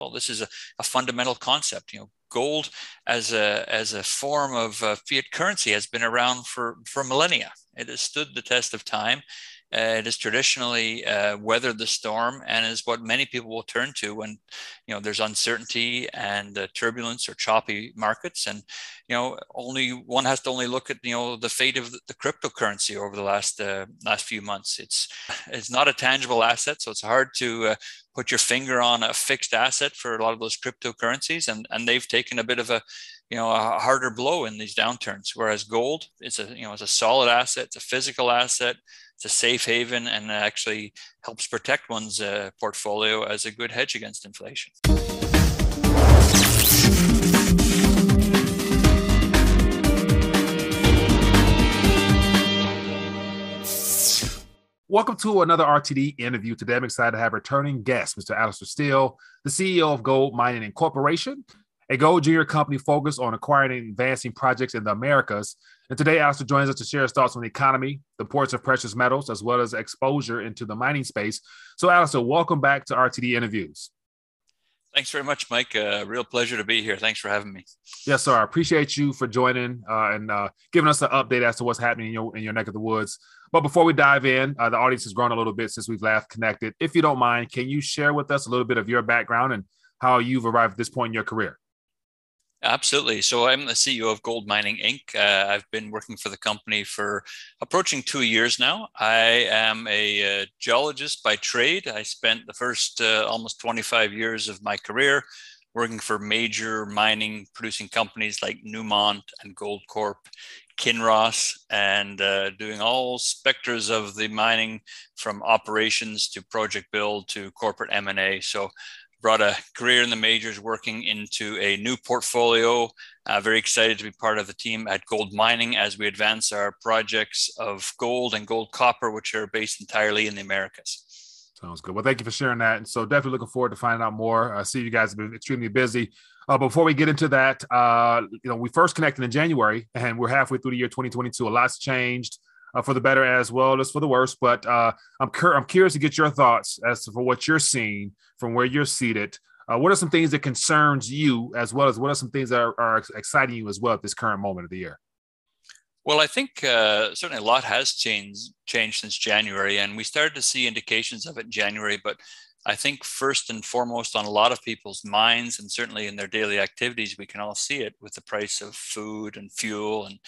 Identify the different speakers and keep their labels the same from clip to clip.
Speaker 1: Well, this is a fundamental concept. Gold as a form of fiat currency has been around for millennia. It has stood the test of time. It has traditionally weathered the storm and is what many people will turn to when there's uncertainty and turbulence or choppy markets. And only one has to only look at the fate of the cryptocurrency over the last few months. It's not a tangible asset, so it's hard to put your finger on a fixed asset for a lot of those cryptocurrencies, and they've taken a bit of a harder blow in these downturns. Whereas gold, it's a solid asset, it's a physical asset, it's a safe haven, and actually helps protect one's portfolio as a good hedge against inflation.
Speaker 2: Welcome to another RTD interview. Today, I'm excited to have returning guest, Mr. Alastair Steele, the CEO of Goldmining Incorporation, a gold junior company focused on acquiring and advancing projects in the Americas. And today, Alastair joins us to share his thoughts on the economy, the importance of precious metals, as well as exposure into the mining space. So, Alastair, welcome back to RTD Interviews.
Speaker 1: Thanks very much, Mike. Real pleasure to be here. Thanks for having me.
Speaker 2: Yes, sir. I appreciate you for joining and giving us an update as to what's happening in your neck of the woods. But before we dive in, the audience has grown a little bit since we've last connected. If you don't mind, can you share with us a little bit of your background and how you've arrived at this point in your career?
Speaker 1: Absolutely. So I'm the CEO of Goldmining Inc. I've been working for the company for approaching 2 years now. I am a geologist by trade. I spent the first almost 25 years of my career working for major mining producing companies like Newmont and Goldcorp, Kinross, and doing all specters of the mining, from operations to project build to corporate M&A. So brought a career in the majors working into a new portfolio. Very excited to be part of the team at Goldmining as we advance our projects of gold and gold copper, which are based entirely in the Americas.
Speaker 2: Sounds good. Well, thank you for sharing that. And so definitely looking forward to finding out more. I see you guys have been extremely busy. Before we get into that, we first connected in January and we're halfway through the year 2022. A lot's changed for the better as well as for the worse. But I'm curious to get your thoughts as to for what you're seeing from where you're seated. What are some things that concerns you, as well as what are some things that are exciting you as well at this current moment of the year?
Speaker 1: Well, I think certainly a lot has changed since January, and we started to see indications of it in January. But I think first and foremost on a lot of people's minds, and certainly in their daily activities, we can all see it with the price of food and fuel and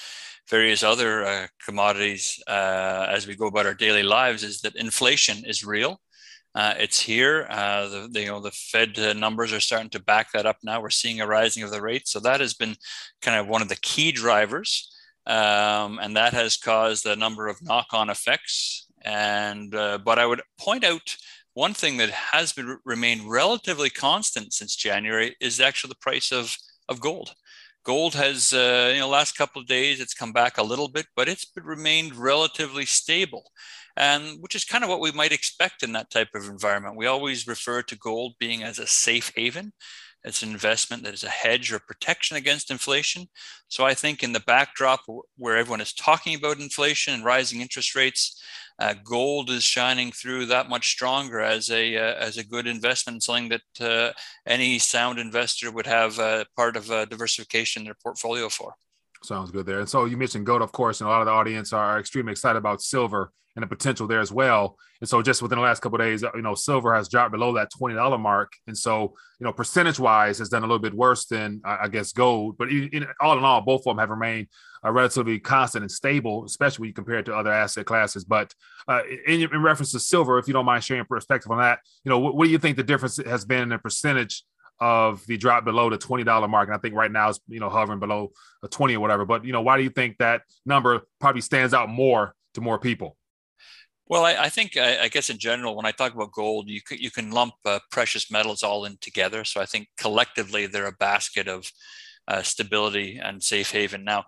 Speaker 1: various other commodities as we go about our daily lives, is that inflation is real. It's here. The Fed numbers are starting to back that up now. We're seeing a rising of the rates. So that has been kind of one of the key drivers. And that has caused a number of knock-on effects. But I would point out one thing that has remained relatively constant since January is actually the price of gold. Gold has, last couple of days, it's come back a little bit, but it's remained relatively stable, and which is kind of what we might expect in that type of environment. We always refer to gold being as a safe haven. It's an investment that is a hedge or protection against inflation. So I think in the backdrop where everyone is talking about inflation and rising interest rates, gold is shining through that much stronger as a good investment, something that any sound investor would have part of diversification in their portfolio for.
Speaker 2: Sounds good there. And so you mentioned gold, of course, and a lot of the audience are extremely excited about silver and the potential there as well. And so just within the last couple of days, silver has dropped below that $20 mark. And so, percentage wise has done a little bit worse than I guess gold, but all in all, both of them have remained relatively constant and stable, especially when you compare it to other asset classes. But in reference to silver, if you don't mind sharing your perspective on that, what do you think the difference has been in the percentage of the drop below the $20 mark? And I think right now it's, hovering below a 20 or whatever, but, why do you think that number probably stands out more to more people?
Speaker 1: Well, I think, I guess in general, when I talk about gold, you can lump precious metals all in together. So I think collectively they're a basket of stability and safe haven. Now,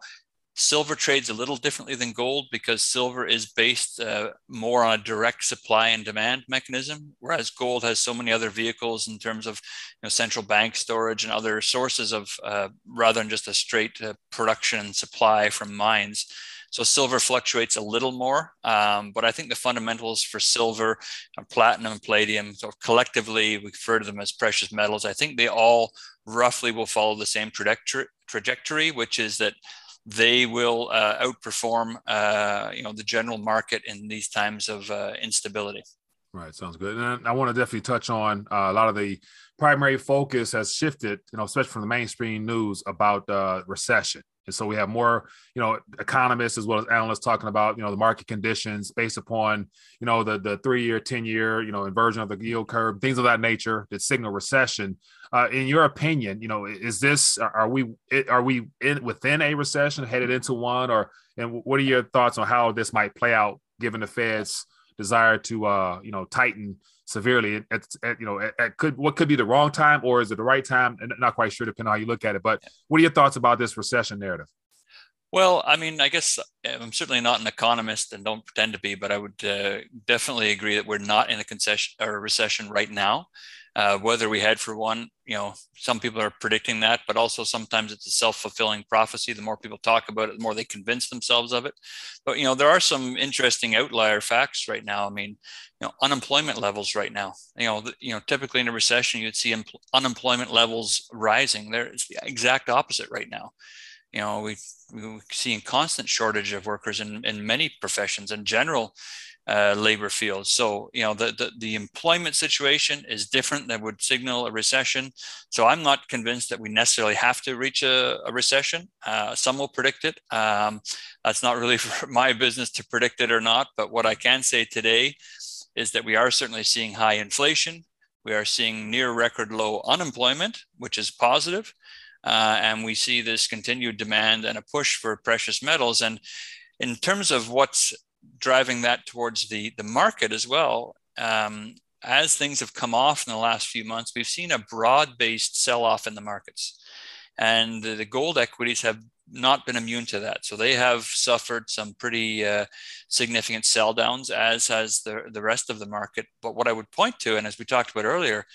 Speaker 1: silver trades a little differently than gold because silver is based more on a direct supply and demand mechanism, whereas gold has so many other vehicles in terms of central bank storage and other sources of rather than just a straight production and supply from mines. So silver fluctuates a little more, but I think the fundamentals for silver, platinum, and palladium, so collectively we refer to them as precious metals. I think they all roughly will follow the same trajectory, which is that they will outperform, the general market in these times of instability.
Speaker 2: Right, sounds good. And I want to definitely touch on a lot of the primary focus has shifted, especially from the mainstream news about recession. And so we have more, economists as well as analysts talking about, the market conditions based upon, the 3-year, 10-year, inversion of the yield curve, things of that nature that signal recession. In your opinion, are we within a recession, headed into one, and what are your thoughts on how this might play out given the Fed's desire to tighten severely what could be the wrong time, or is it the right time? And not quite sure, depending on how you look at it. But what are your thoughts about this recession narrative?
Speaker 1: Well, I mean, I guess I'm certainly not an economist and don't pretend to be, but I would definitely agree that we're not in a recession right now. Whether we head for one, some people are predicting that, but also sometimes it's a self-fulfilling prophecy. The more people talk about it, the more they convince themselves of it. But, there are some interesting outlier facts right now. I mean, unemployment levels right now, typically in a recession, you'd see unemployment levels rising. It's the exact opposite right now. We're seeing constant shortage of workers in many professions and general labor fields. So, the employment situation is different. That would signal a recession. So I'm not convinced that we necessarily have to reach a recession. Some will predict it. That's not really for my business to predict it or not. But what I can say today is that we are certainly seeing high inflation. We are seeing near record low unemployment, which is positive. And we see this continued demand and a push for precious metals. And in terms of what's driving that towards the market as well, as things have come off in the last few months, we've seen a broad-based sell-off in the markets. And the gold equities have not been immune to that. So they have suffered some pretty significant sell downs, as has the rest of the market. But what I would point to, and as we talked about earlier,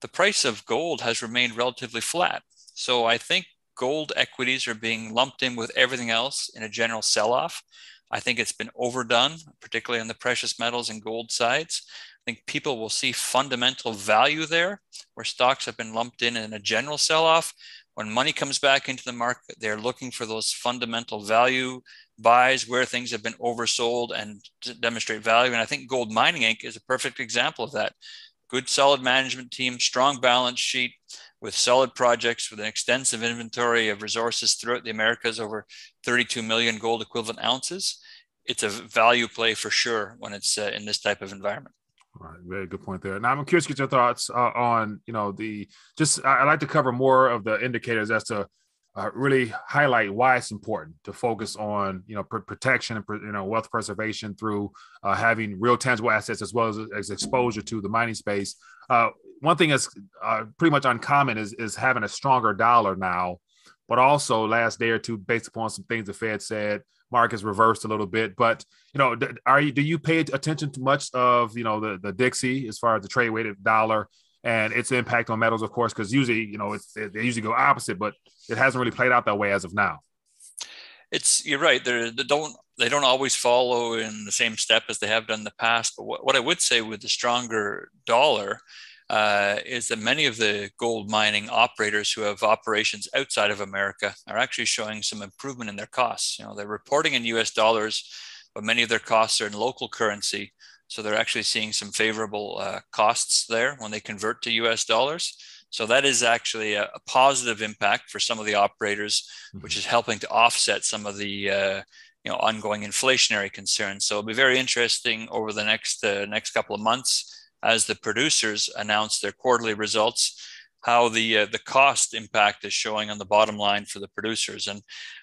Speaker 1: the price of gold has remained relatively flat. So I think gold equities are being lumped in with everything else in a general sell-off. I think it's been overdone, particularly on the precious metals and gold sides. I think people will see fundamental value there, where stocks have been lumped in a general sell-off. When money comes back into the market, they're looking for those fundamental value buys where things have been oversold and to demonstrate value. And I think Goldmining Inc. is a perfect example of that. Good, solid management team, strong balance sheet, with solid projects, with an extensive inventory of resources throughout the Americas, over 32 million gold equivalent ounces. It's a value play for sure when it's in this type of environment.
Speaker 2: All right, very good point there. Now I'm curious to get your thoughts on, I'd like to cover more of the indicators as to really highlight why it's important to focus on, protection and, wealth preservation through having real tangible assets as well as exposure to the mining space. One thing that's pretty much uncommon is having a stronger dollar now, but also last day or two, based upon some things the Fed said, markets reversed a little bit. But, do you pay attention to much of, the Dixie as far as the trade weighted dollar and its impact on metals, of course, because usually, they usually go opposite, but it hasn't really played out that way as of now.
Speaker 1: You're right. They don't always follow in the same step as they have done in the past. But what I would say with the stronger dollar is that many of the gold mining operators who have operations outside of America are actually showing some improvement in their costs. They're reporting in US dollars, but many of their costs are in local currency. So they're actually seeing some favorable costs there when they convert to US dollars. So that is actually a positive impact for some of the operators, which is helping to offset some of the ongoing inflationary concerns. So it'll be very interesting over the next couple of months as the producers announce their quarterly results, how the cost impact is showing on the bottom line for the producers. And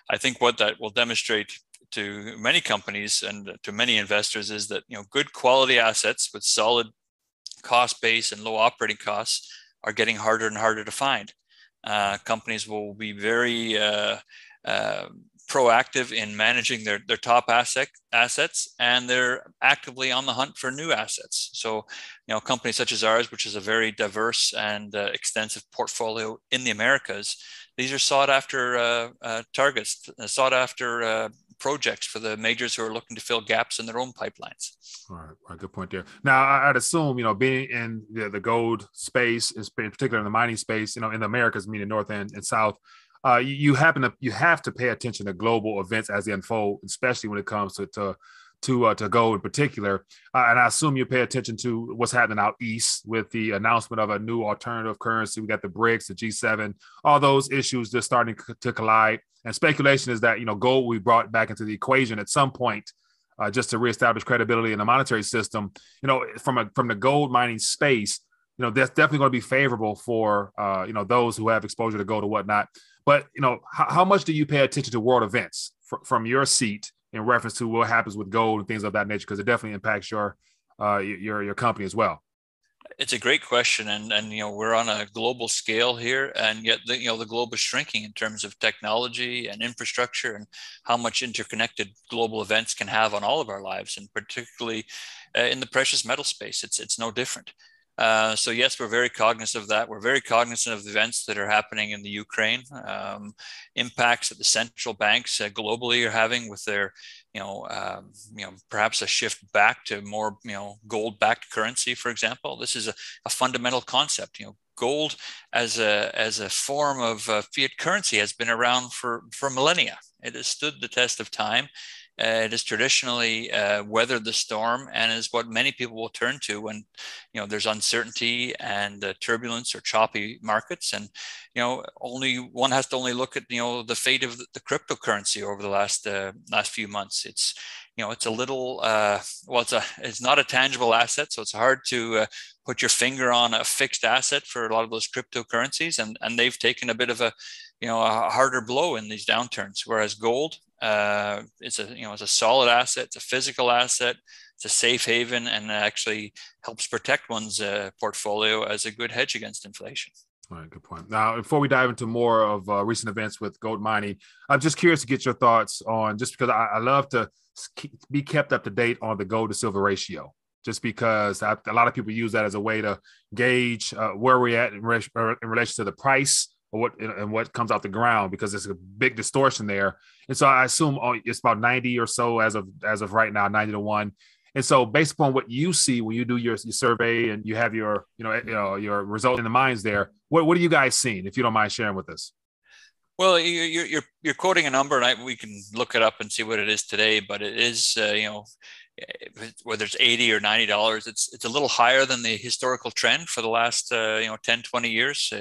Speaker 1: I think what that will demonstrate to many companies and to many investors is that good quality assets with solid cost base and low operating costs are getting harder and harder to find. Companies will be very proactive in managing their top assets, and they're actively on the hunt for new assets. So, companies such as ours, which is a very diverse and extensive portfolio in the Americas, these are sought after targets, sought after projects for the majors who are looking to fill gaps in their own pipelines.
Speaker 2: All right, good point there. Now, I'd assume, being in the gold space, in particular in the mining space, in the Americas, meaning North and South, you have to pay attention to global events as they unfold, especially when it comes to gold in particular. And I assume you pay attention to what's happening out east with the announcement of a new alternative currency. We got the BRICS, the G7, all those issues just starting to collide. And speculation is that, gold will be brought back into the equation at some point, just to reestablish credibility in the monetary system. From the gold mining space, that's definitely going to be favorable for, those who have exposure to gold or whatnot. But, how much do you pay attention to world events from your seat in reference to what happens with gold and things of that nature? Because it definitely impacts your company as well.
Speaker 1: It's a great question, and we're on a global scale here, and yet the globe is shrinking in terms of technology and infrastructure, and how much interconnected global events can have on all of our lives, and particularly in the precious metal space, it's no different. So yes, we're very cognizant of that. We're very cognizant of the events that are happening in the Ukraine, impacts that the central banks globally are having with their, perhaps a shift back to more, gold-backed currency, for example. This is a fundamental concept. Gold as a form of fiat currency has been around for millennia. It has stood the test of time. It has traditionally weathered the storm, and is what many people will turn to when there's uncertainty and turbulence or choppy markets. And one has to only look at the fate of the cryptocurrency over the last few months. It's a little it's not a tangible asset, so it's hard to put your finger on a fixed asset for a lot of those cryptocurrencies, and they've taken a bit of a harder blow in these downturns. Whereas gold, it's a solid asset, it's a physical asset, it's a safe haven, and actually helps protect one's portfolio as a good hedge against inflation.
Speaker 2: All right, good point. Now, before we dive into more of recent events with gold mining, I'm just curious to get your thoughts on, just because I love to be kept up to date on the gold to silver ratio, just because a lot of people use that as a way to gauge where we're at in relation to the price or what comes out the ground, because there's a big distortion there. And so I assume it's about 90 or so as of right now, 90 to 1. And so based upon what you see when you do your survey and you have your result in the mines there, what are you guys seeing, if you don't mind sharing with us?
Speaker 1: Well, you're quoting a number, and we can look it up and see what it is today. But it is, whether it's $80 or $90, it's a little higher than the historical trend for the last 10, 20 years.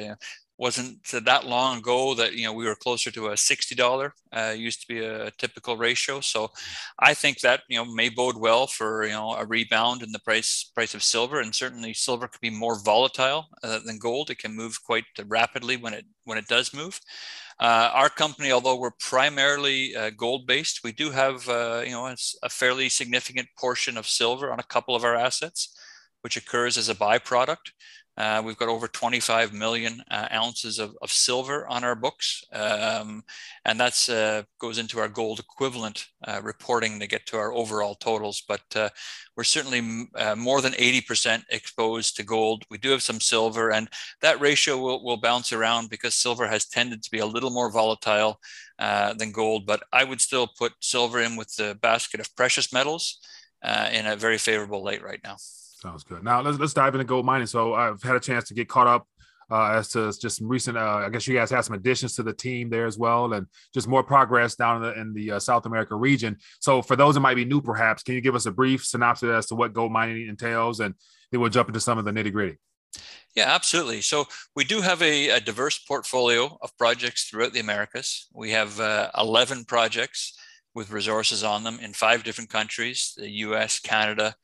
Speaker 1: Wasn't that long ago that we were closer to a $60 used to be a typical ratio. So I think that may bode well for a rebound in the price of silver, and certainly silver could be more volatile than gold. It can move quite rapidly when it does move. Our company, although we're primarily gold based, we do have a fairly significant portion of silver on a couple of our assets, which occurs as a byproduct. We've got over 25 million ounces of silver on our books, and that's goes into our gold equivalent reporting to get to our overall totals. But we're certainly more than 80% exposed to gold. We do have some silver, and that ratio will bounce around because silver has tended to be a little more volatile than gold. But I would still put silver in with the basket of precious metals in a very favorable light right now.
Speaker 2: Sounds good. Now let's dive into gold mining. So I've had a chance to get caught up as to just some recent. I guess you guys have some additions to the team there as well, and just more progress down in the South America region. So for those that might be new, perhaps, can you give us a brief synopsis as to what gold mining entails, and then we'll jump into some of the nitty gritty.
Speaker 1: Yeah, absolutely. So we do have a diverse portfolio of projects throughout the Americas. We have 11 projects with resources on them in 5 different countries: the U.S., Canada,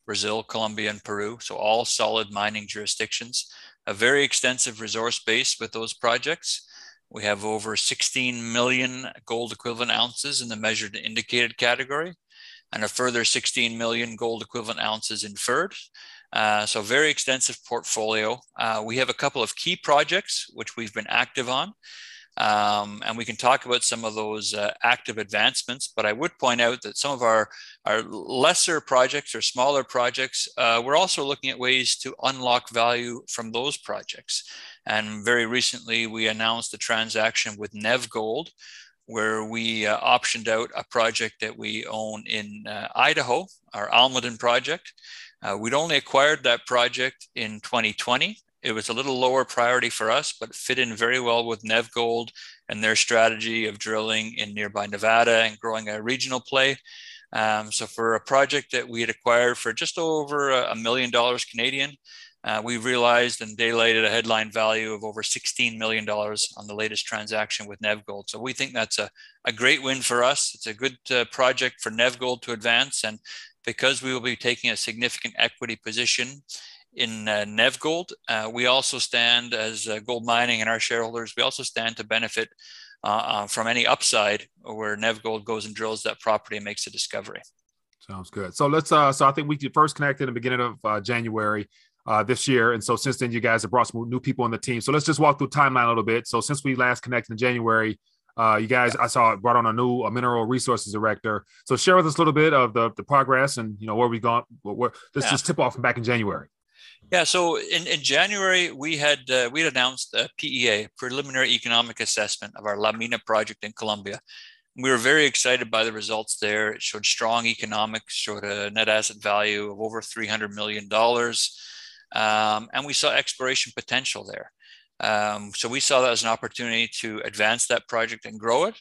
Speaker 1: Brazil, Colombia, and Peru. So all solid mining jurisdictions. A very extensive resource base with those projects. We have over 16 million gold equivalent ounces in the measured and indicated category, and a further 16 million gold equivalent ounces inferred. So very extensive portfolio. We have a couple of key projects which we've been active on. And we can talk about some of those active advancements, but I would point out that some of our lesser projects or smaller projects, we're also looking at ways to unlock value from those projects. And very recently, we announced a transaction with Nev Gold, where we optioned out a project that we own in Idaho, our Almaden project. We'd only acquired that project in 2020. It was a little lower priority for us, but fit in very well with NevGold and their strategy of drilling in nearby Nevada and growing a regional play. So for a project that we had acquired for just over $1 million Canadian, we realized and daylighted a headline value of over $16 million on the latest transaction with NevGold. So we think that's a great win for us. It's a good project for NevGold to advance. And because we will be taking a significant equity position in NevGold, we also stand as Goldmining and our shareholders, we also stand to benefit from any upside where NevGold goes and drills that property and makes a discovery.
Speaker 2: Sounds good. So let's, so I think we first connected in the beginning of January this year. And so since then, you guys have brought some new people on the team. So let's just walk through timeline a little bit. So since we last connected in January, you guys, I saw brought on a mineral resources director. So share with us a little bit of the progress and, where we've gone. Let's just tip off from back in January.
Speaker 1: Yeah, so in January, we had announced a PEA, preliminary economic assessment of our La Mina project in Colombia. We were very excited by the results there. It showed strong economics, showed a net asset value of over $300 million. And we saw exploration potential there. So we saw that as an opportunity to advance that project and grow it.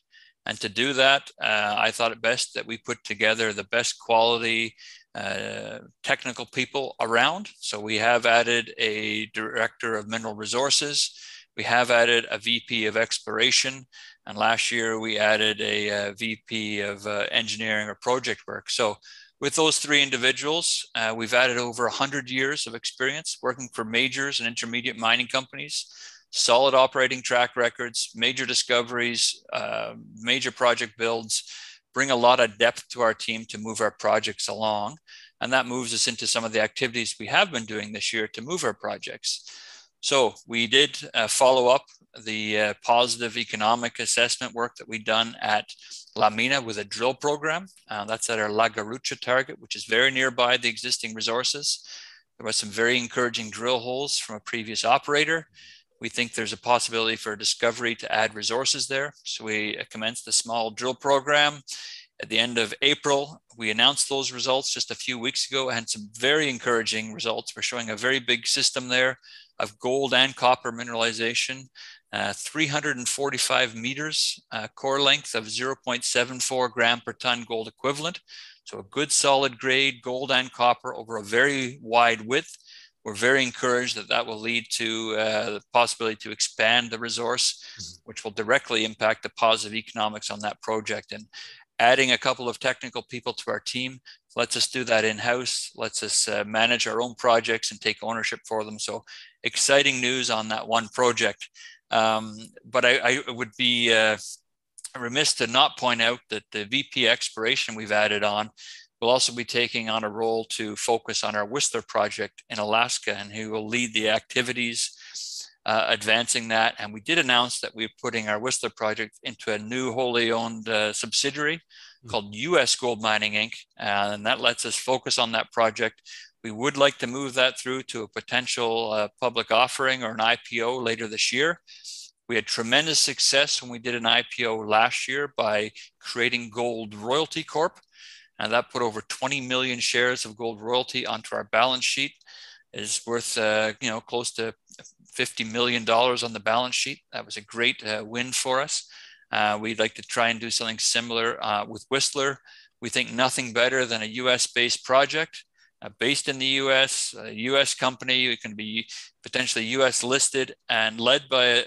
Speaker 1: And to do that, I thought it best that we put together the best quality technical people around. So we have added a director of mineral resources. We have added a VP of exploration. And last year we added a VP of engineering or project work. So with those three individuals, we've added over 100 years of experience working for majors and intermediate mining companies, solid operating track records, major discoveries, major project builds, bring a lot of depth to our team to move our projects along. And that moves us into some of the activities we have been doing this year to move our projects. So we did follow up the positive economic assessment work that we've done at La Mina with a drill program. That's at our La Garucha target, which is very nearby the existing resources. There was some very encouraging drill holes from a previous operator. We think there's a possibility for a discovery to add resources there. So we commenced a small drill program. At the end of April, we announced those results just a few weeks ago and some very encouraging results. We're showing a very big system there of gold and copper mineralization, 345 meters, core length of 0.74 gram per ton gold equivalent. So a good solid grade gold and copper over a very wide width. We're very encouraged that that will lead to the possibility to expand the resource, which will directly impact the positive economics on that project. And adding a couple of technical people to our team lets us do that in-house, lets us manage our own projects and take ownership for them. So exciting news on that one project. But I would be remiss to not point out that the VP exploration we've added on will also be taking on a role to focus on our Whistler project in Alaska, and he will lead the activities advancing that. And we did announce that we're putting our Whistler project into a new wholly owned subsidiary called US Goldmining Inc. And that lets us focus on that project. We would like to move that through to a potential public offering or an IPO later this year. We had tremendous success when we did an IPO last year by creating Gold Royalty Corp. And that put over 20 million shares of Gold Royalty onto our balance sheet. It is worth close to $50 million on the balance sheet. That was a great win for us. We'd like to try and do something similar with Whistler. We think nothing better than a US-based project, based in the US, a US company. It can be potentially US listed and led by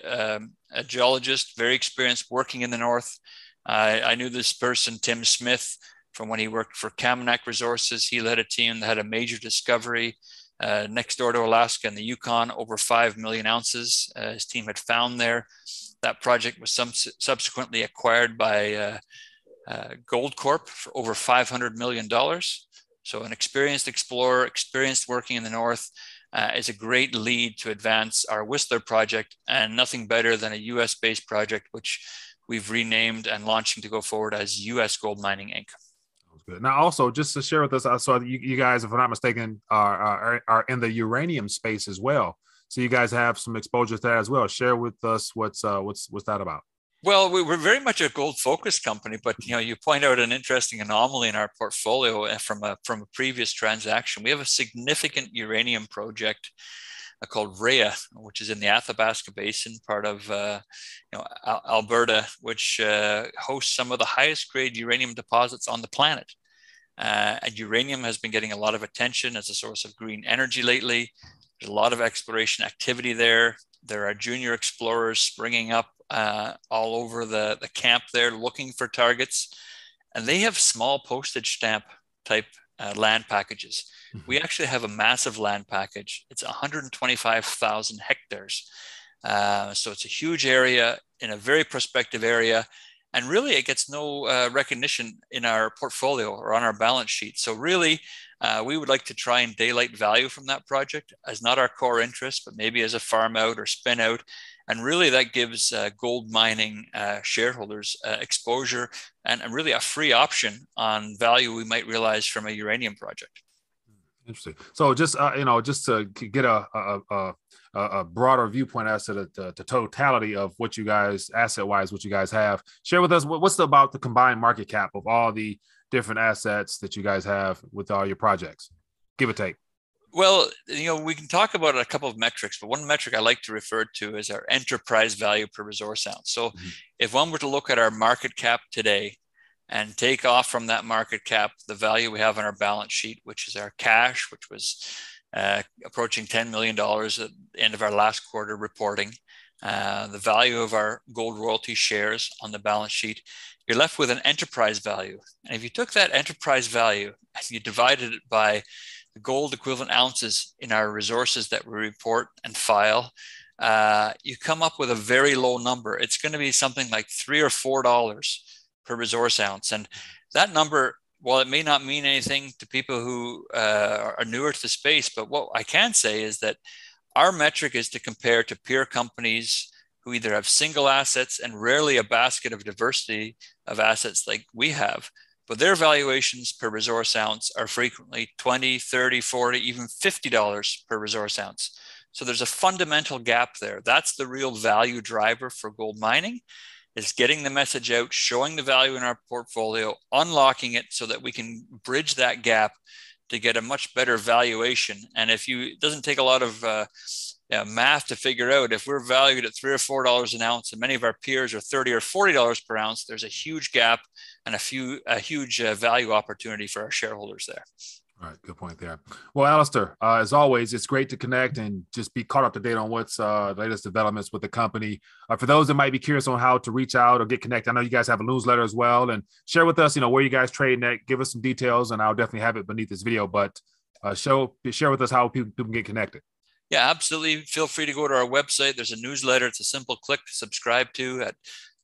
Speaker 1: a geologist, very experienced working in the north. I knew this person, Tim Smith, from when he worked for Kaminak Resources. He led a team that had a major discovery next door to Alaska in the Yukon, over 5 million ounces his team had found there. That project was subsequently acquired by Gold Corp for over $500 million. So an experienced explorer, experienced working in the north, is a great lead to advance our Whistler project, and nothing better than a US-based project, which we've renamed and launching to go forward as US Goldmining Inc.
Speaker 2: Good. Now, also, just to share with us, I saw that you guys, if I'm not mistaken, are in the uranium space as well. So you guys have some exposure to that as well. Share with us what's that about.
Speaker 1: Well, we're very much a gold focused company, but you point out an interesting anomaly in our portfolio from a previous transaction. We have a significant uranium project called Rhea, which is in the Athabasca Basin, part of Alberta, which hosts some of the highest grade uranium deposits on the planet. And uranium has been getting a lot of attention as a source of green energy lately. There's a lot of exploration activity there. There are junior explorers springing up all over the camp there looking for targets. And they have small postage stamp type land packages. Mm-hmm. We actually have a massive land package. It's 125,000 hectares. So it's a huge area in a very prospective area. And really, it gets no recognition in our portfolio or on our balance sheet. So really, we would like to try and daylight value from that project as not our core interest, but maybe as a farm out or spin out. And really, that gives gold mining shareholders exposure and really a free option on value we might realize from a uranium project.
Speaker 2: Interesting. So just just to get a broader viewpoint as to the totality of what you guys asset-wise, what you guys have, share with us what's about the combined market cap of all the different assets that you guys have with all your projects, give or take.
Speaker 1: Well, we can talk about a couple of metrics, but one metric I like to refer to is our enterprise value per resource ounce. So if one were to look at our market cap today and take off from that market cap the value we have on our balance sheet, which is our cash, which was approaching $10 million at the end of our last quarter reporting, the value of our gold royalty shares on the balance sheet, you're left with an enterprise value. And if you took that enterprise value and you divided it by the gold equivalent ounces in our resources that we report and file, you come up with a very low number. It's going to be something like $3 or $4 per resource ounce. And that number, while it may not mean anything to people who are newer to the space, but what I can say is that our metric is to compare to peer companies who either have single assets and rarely a basket of diversity of assets like we have, but their valuations per resource ounce are frequently $20, $30, $40, even $50 per resource ounce. So there's a fundamental gap there. That's the real value driver for gold mining, is getting the message out, showing the value in our portfolio, unlocking it so that we can bridge that gap to get a much better valuation. And it doesn't take a lot of math to figure out, if we're valued at $3 or $4 an ounce and many of our peers are $30 or $40 per ounce, there's a huge gap and a huge value opportunity for our shareholders there.
Speaker 2: All right, good point there. Well, Alastair, as always, it's great to connect and just be caught up to date on what's the latest developments with the company. For those that might be curious on how to reach out or get connected, I know you guys have a newsletter as well, and share with us, where you guys trading at. Give us some details, and I'll definitely have it beneath this video. But share with us how people can get connected.
Speaker 1: Yeah, absolutely. Feel free to go to our website. There's a newsletter. It's a simple click to subscribe to at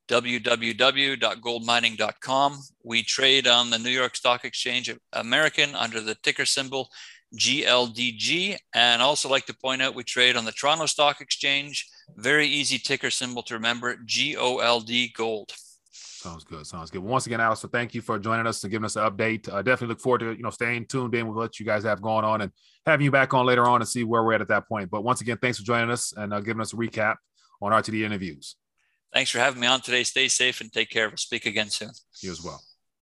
Speaker 1: www.goldmining.com. We trade on the New York Stock Exchange American under the ticker symbol GLDG. And also like to point out, we trade on the Toronto Stock Exchange. Very easy ticker symbol to remember, GOLD, gold.
Speaker 2: Sounds good. Sounds good. Well, once again, Alastair, thank you for joining us and giving us an update. Definitely look forward to staying tuned in with what you guys have going on and having you back on later on and see where we're at that point. But once again, thanks for joining us and giving us a recap on RTD Interviews.
Speaker 1: Thanks for having me on today. Stay safe and take care. We'll speak again soon.
Speaker 2: You as well.